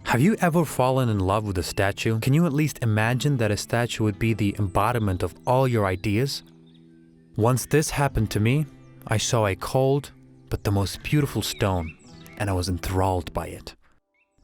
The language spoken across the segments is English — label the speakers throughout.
Speaker 1: Have you ever fallen in love with a statue? Can you at least imagine that a statue would be the embodiment of all your ideas? Once this happened to me, I saw a cold but the most beautiful stone, and I was enthralled by it.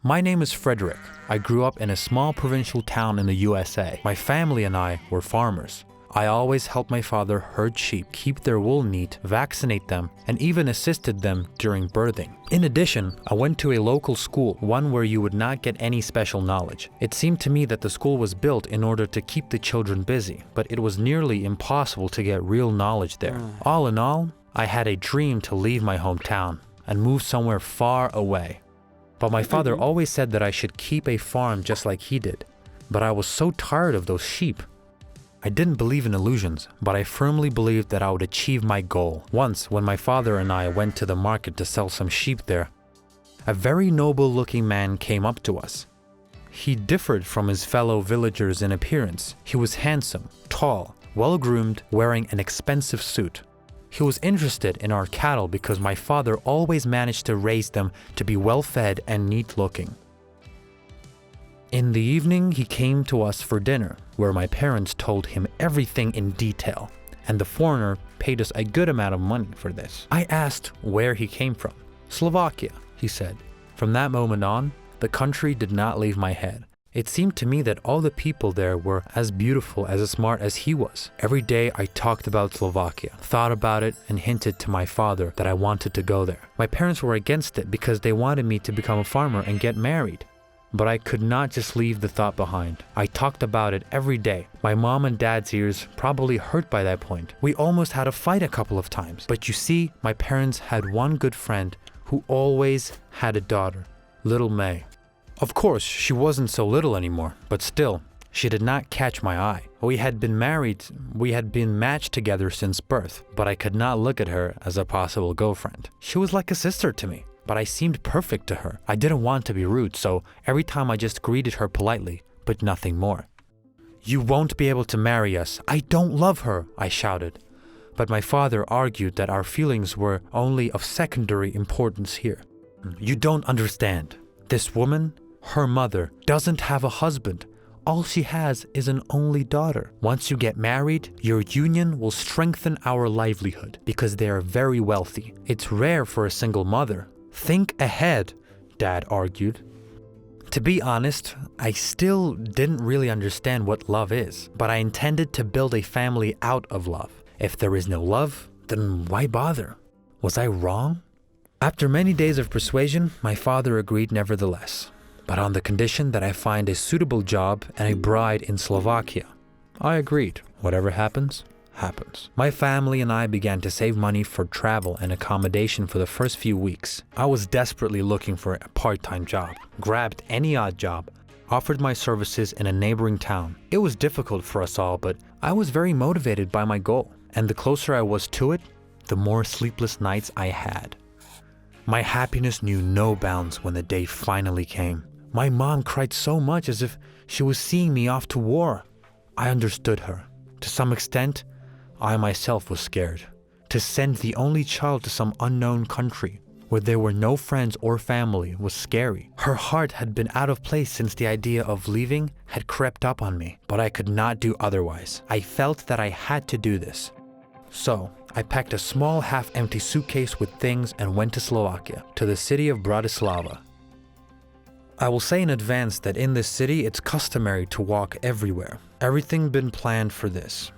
Speaker 1: My name is Frederick. I grew up in a small provincial town in the USA. My family and I were farmers. I always helped my father herd sheep, keep their wool neat, vaccinate them, and even assisted them during birthing. In addition, I went to a local school, one where you would not get any special knowledge. It seemed to me that the school was built in order to keep the children busy, but it was nearly impossible to get real knowledge there. All in all, I had a dream to leave my hometown and move somewhere far away. But my father always said that I should keep a farm just like he did. But I was so tired of those sheep. I didn't believe in illusions, but I firmly believed that I would achieve my goal. Once, when my father and I went to the market to sell some sheep there, a very noble-looking man came up to us. He differed from his fellow villagers in appearance. He was handsome, tall, well-groomed, wearing an expensive suit. He was interested in our cattle because my father always managed to raise them to be well-fed and neat-looking. In the evening, he came to us for dinner, where my parents told him everything in detail, and the foreigner paid us a good amount of money for this. I asked where he came from. Slovakia, he said. From that moment on, the country did not leave my head. It seemed to me that all the people there were as beautiful, as smart as he was. Every day I talked about Slovakia, thought about it, and hinted to my father that I wanted to go there. My parents were against it because they wanted me to become a farmer and get married. But I could not just leave the thought behind. I talked about it every day. My mom and dad's ears probably hurt by that point. We almost had a fight a couple of times. But you see, my parents had one good friend who always had a daughter, little May. Of course, she wasn't so little anymore, but still, she did not catch my eye. We had been matched together since birth, but I could not look at her as a possible girlfriend. She was like a sister to me. But I seemed perfect to her. I didn't want to be rude, so every time I just greeted her politely, but nothing more. "You won't be able to marry us. I don't love her," I shouted. But my father argued that our feelings were only of secondary importance here. "You don't understand. This woman, her mother, doesn't have a husband. All she has is an only daughter. Once you get married, your union will strengthen our livelihood because they are very wealthy. It's rare for a single mother. Think ahead," Dad argued. To be honest, I still didn't really understand what love is, but I intended to build a family out of love. If there is no love, then why bother? Was I wrong? After many days of persuasion, my father agreed nevertheless, but on the condition that I find a suitable job and a bride in Slovakia. I agreed. Whatever happens, happens. My family and I began to save money for travel and accommodation for the first few weeks. I was desperately looking for a part-time job, grabbed any odd job, offered my services in a neighboring town. It was difficult for us all, but I was very motivated by my goal, and the closer I was to it, the more sleepless nights I had. My happiness knew no bounds when the day finally came. My mom cried so much as if she was seeing me off to war. I understood her. To some extent, I myself was scared. To send the only child to some unknown country where there were no friends or family was scary. Her heart had been out of place since the idea of leaving had crept up on me, but I could not do otherwise. I felt that I had to do this. So, I packed a small half-empty suitcase with things and went to Slovakia, to the city of Bratislava. I will say in advance that in this city it's customary to walk everywhere. Everything been planned for this.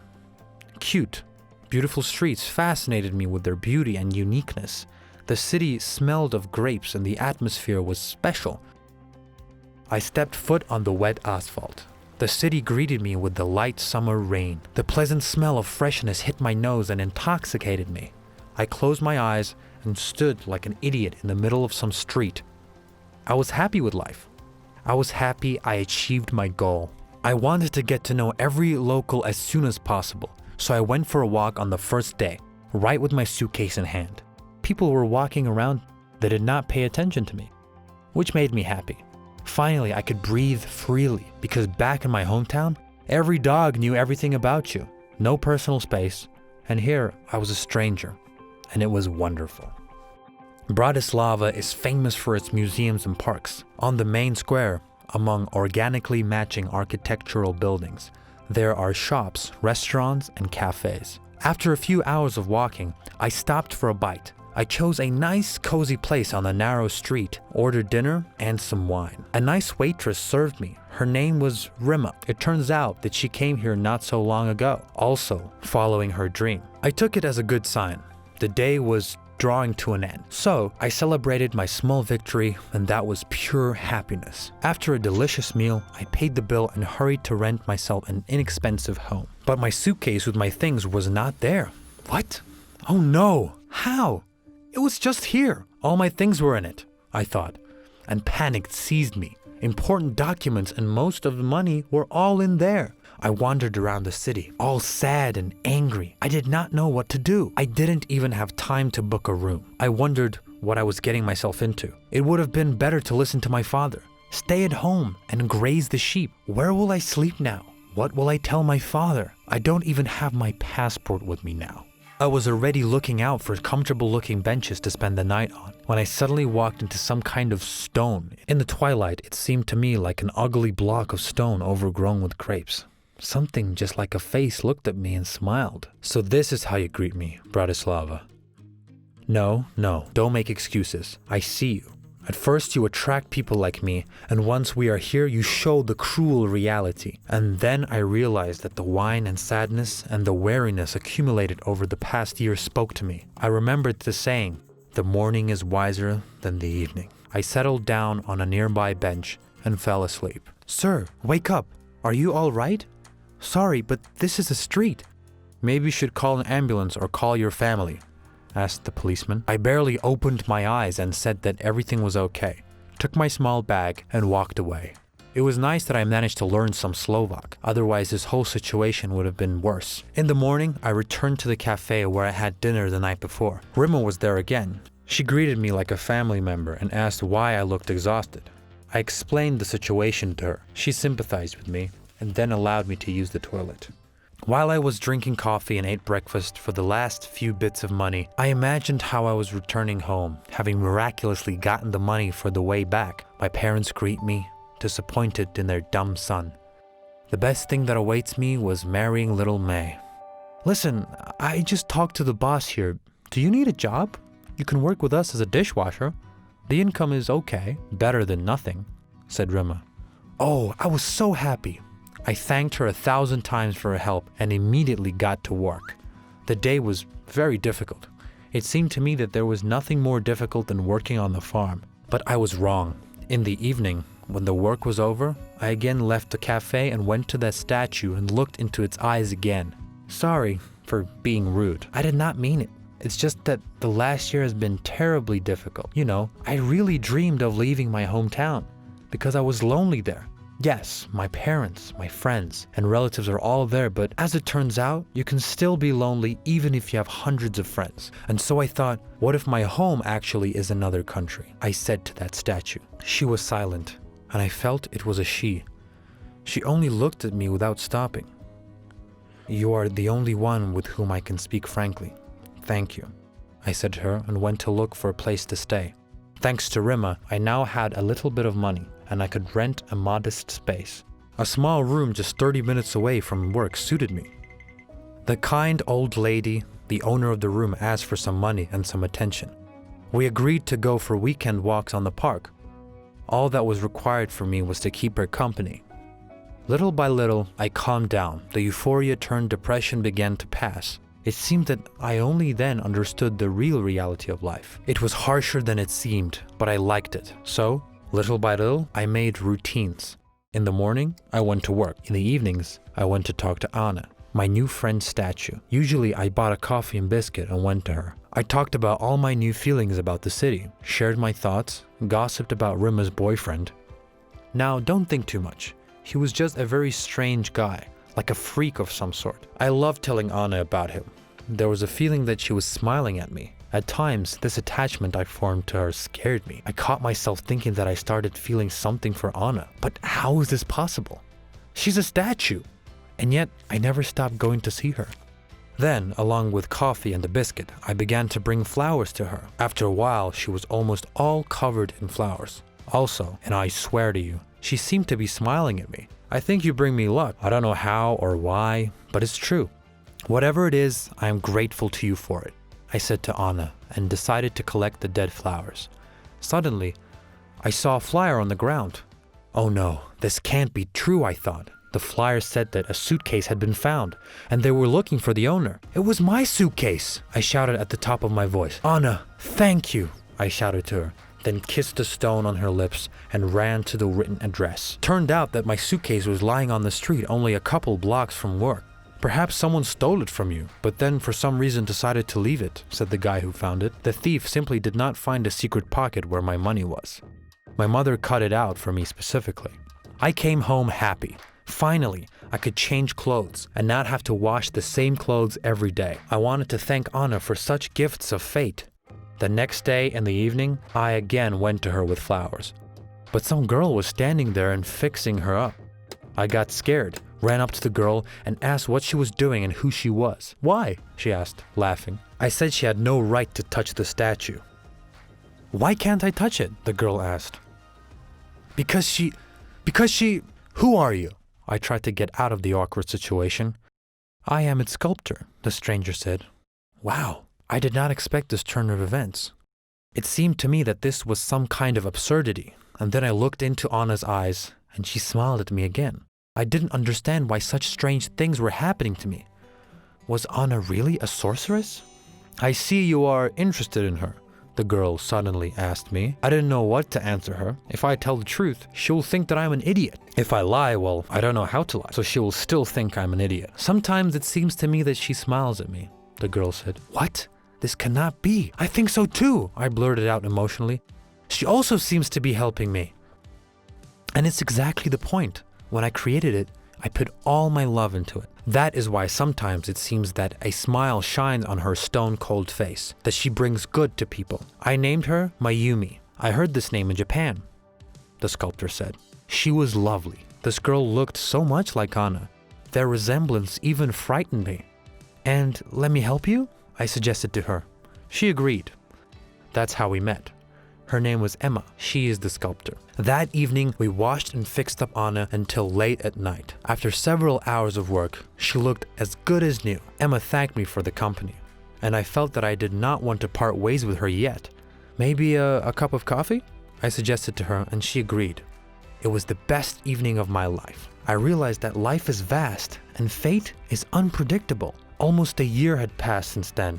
Speaker 1: Cute, beautiful streets fascinated me with their beauty and uniqueness. The city smelled of grapes and the atmosphere was special. I stepped foot on the wet asphalt. The city greeted me with the light summer rain. The pleasant smell of freshness hit my nose and intoxicated me. I closed my eyes and stood like an idiot in the middle of some street. I was happy with life. I was happy I achieved my goal. I wanted to get to know every local as soon as possible, so I went for a walk on the first day, right with my suitcase in hand. People were walking around that did not pay attention to me, which made me happy. Finally, I could breathe freely because back in my hometown, every dog knew everything about you. No personal space, and here I was a stranger, and it was wonderful. Bratislava is famous for its museums and parks. On the main square, among organically matching architectural buildings, there are shops, restaurants, and cafes. After a few hours of walking, I stopped for a bite. I chose a nice, cozy place on a narrow street, ordered dinner and some wine. A nice waitress served me. Her name was Rima. It turns out that she came here not so long ago, also following her dream. I took it as a good sign. The day was drawing to an end. So I celebrated my small victory, and that was pure happiness. After a delicious meal, I paid the bill and hurried to rent myself an inexpensive home. But my suitcase with my things was not there. What? Oh no! How? It was just here. All my things were in it, I thought, and panic seized me. Important documents and most of the money were all in there. I wandered around the city, all sad and angry. I did not know what to do. I didn't even have time to book a room. I wondered what I was getting myself into. It would have been better to listen to my father. Stay at home and graze the sheep. Where will I sleep now? What will I tell my father? I don't even have my passport with me now. I was already looking out for comfortable-looking benches to spend the night on when I suddenly walked into some kind of stone. In the twilight, it seemed to me like an ugly block of stone overgrown with grapes. Something just like a face looked at me and smiled. So this is how you greet me, Bratislava. No, don't make excuses. I see you. At first you attract people like me, and once we are here you show the cruel reality. And then I realized that the wine and sadness and the weariness accumulated over the past year spoke to me. I remembered the saying, the morning is wiser than the evening. I settled down on a nearby bench and fell asleep. Sir, wake up. Are you all right? Sorry, but this is a street. Maybe you should call an ambulance or call your family, asked the policeman. I barely opened my eyes and said that everything was okay, took my small bag and walked away. It was nice that I managed to learn some Slovak, otherwise this whole situation would have been worse. In the morning, I returned to the cafe where I had dinner the night before. Rima was there again. She greeted me like a family member and asked why I looked exhausted. I explained the situation to her. She sympathized with me and then allowed me to use the toilet. While I was drinking coffee and ate breakfast for the last few bits of money, I imagined how I was returning home, having miraculously gotten the money for the way back. My parents greet me, disappointed in their dumb son. The best thing that awaits me was marrying little May. Listen, I just talked to the boss here. Do you need a job? You can work with us as a dishwasher. The income is okay, better than nothing, said Rima. Oh, I was so happy. I thanked her 1,000 times for her help and immediately got to work. The day was very difficult. It seemed to me that there was nothing more difficult than working on the farm. But I was wrong. In the evening, when the work was over, I again left the cafe and went to that statue and looked into its eyes again. Sorry for being rude. I did not mean it. It's just that the last year has been terribly difficult. You know, I really dreamed of leaving my hometown because I was lonely there. Yes, my parents, my friends, and relatives are all there, but as it turns out, you can still be lonely even if you have hundreds of friends. And so I thought, what if my home actually is another country? I said to that statue. She was silent, and I felt it was a she. She only looked at me without stopping. You are the only one with whom I can speak frankly. Thank you, I said to her and went to look for a place to stay. Thanks to Rima, I now had a little bit of money, and I could rent a modest space. A small room just 30 minutes away from work suited me. The kind old lady, the owner of the room, asked for some money and some attention. We agreed to go for weekend walks on the park. All that was required for me was to keep her company. Little by little, I calmed down. The euphoria turned depression began to pass. It seemed that I only then understood the real reality of life. It was harsher than it seemed, but I liked it. So, little by little, I made routines. In the morning, I went to work. In the evenings, I went to talk to Anna, my new friend's statue. Usually, I bought a coffee and biscuit and went to her. I talked about all my new feelings about the city, shared my thoughts, gossiped about Rima's boyfriend. Now, don't think too much. He was just a very strange guy, like a freak of some sort. I loved telling Anna about him. There was a feeling that she was smiling at me. At times, this attachment I formed to her scared me. I caught myself thinking that I started feeling something for Anna. But how is this possible? She's a statue. And yet, I never stopped going to see her. Then, along with coffee and a biscuit, I began to bring flowers to her. After a while, she was almost all covered in flowers. Also, and I swear to you, she seemed to be smiling at me. I think you bring me luck. I don't know how or why, but it's true. Whatever it is, I am grateful to you for it, I said to Anna and decided to collect the dead flowers. Suddenly, I saw a flyer on the ground. Oh no, this can't be true, I thought. The flyer said that a suitcase had been found, and they were looking for the owner. It was my suitcase, I shouted at the top of my voice. Anna, thank you, I shouted to her, then kissed the stone on her lips and ran to the written address. Turned out that my suitcase was lying on the street only a couple blocks from work. Perhaps someone stole it from you, but then for some reason decided to leave it, said the guy who found it. The thief simply did not find a secret pocket where my money was. My mother cut it out for me specifically. I came home happy. Finally, I could change clothes and not have to wash the same clothes every day. I wanted to thank Anna for such gifts of fate. The next day in the evening, I again went to her with flowers. But some girl was standing there and fixing her up. I got scared, ran up to the girl and asked what she was doing and who she was. Why? She asked, laughing. I said she had no right to touch the statue. Why can't I touch it? The girl asked. Because she... Who are you? I tried to get out of the awkward situation. I am its sculptor, the stranger said. Wow, I did not expect this turn of events. It seemed to me that this was some kind of absurdity, and then I looked into Anna's eyes, and she smiled at me again. I didn't understand why such strange things were happening to me. Was Anna really a sorceress? I see you are interested in her, the girl suddenly asked me. I didn't know what to answer her. If I tell the truth, she will think that I'm an idiot. If I lie, well, I don't know how to lie, so she will still think I'm an idiot. Sometimes it seems to me that she smiles at me, the girl said. What? This cannot be. I think so too, I blurted out emotionally. She also seems to be helping me. And it's exactly the point. When I created it, I put all my love into it. That is why sometimes it seems that a smile shines on her stone-cold face, that she brings good to people. I named her Mayumi. I heard this name in Japan, the sculptor said. She was lovely. This girl looked so much like Anna. Their resemblance even frightened me. And let me help you? I suggested to her. She agreed. That's how we met. Her name was Emma. She is the sculptor. That evening, we washed and fixed up Anna until late at night. After several hours of work, she looked as good as new. Emma thanked me for the company, and I felt that I did not want to part ways with her yet. Maybe a cup of coffee? I suggested to her, and she agreed. It was the best evening of my life. I realized that life is vast, and fate is unpredictable. Almost a year had passed since then,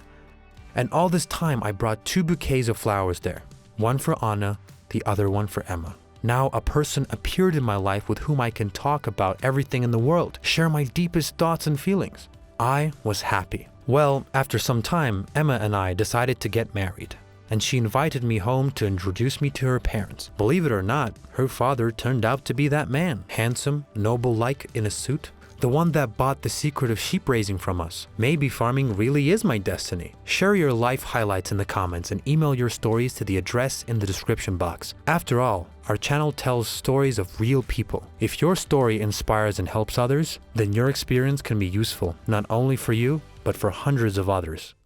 Speaker 1: and all this time I brought 2 bouquets of flowers there. One for Anna, the other one for Emma. Now a person appeared in my life with whom I can talk about everything in the world, share my deepest thoughts and feelings. I was happy. Well, after some time, Emma and I decided to get married, and she invited me home to introduce me to her parents. Believe it or not, her father turned out to be that man, handsome, noble-like in a suit. The one that bought the secret of sheep raising from us. Maybe farming really is my destiny. Share your life highlights in the comments and email your stories to the address in the description box. After all, our channel tells stories of real people. If your story inspires and helps others, then your experience can be useful, not only for you, but for hundreds of others.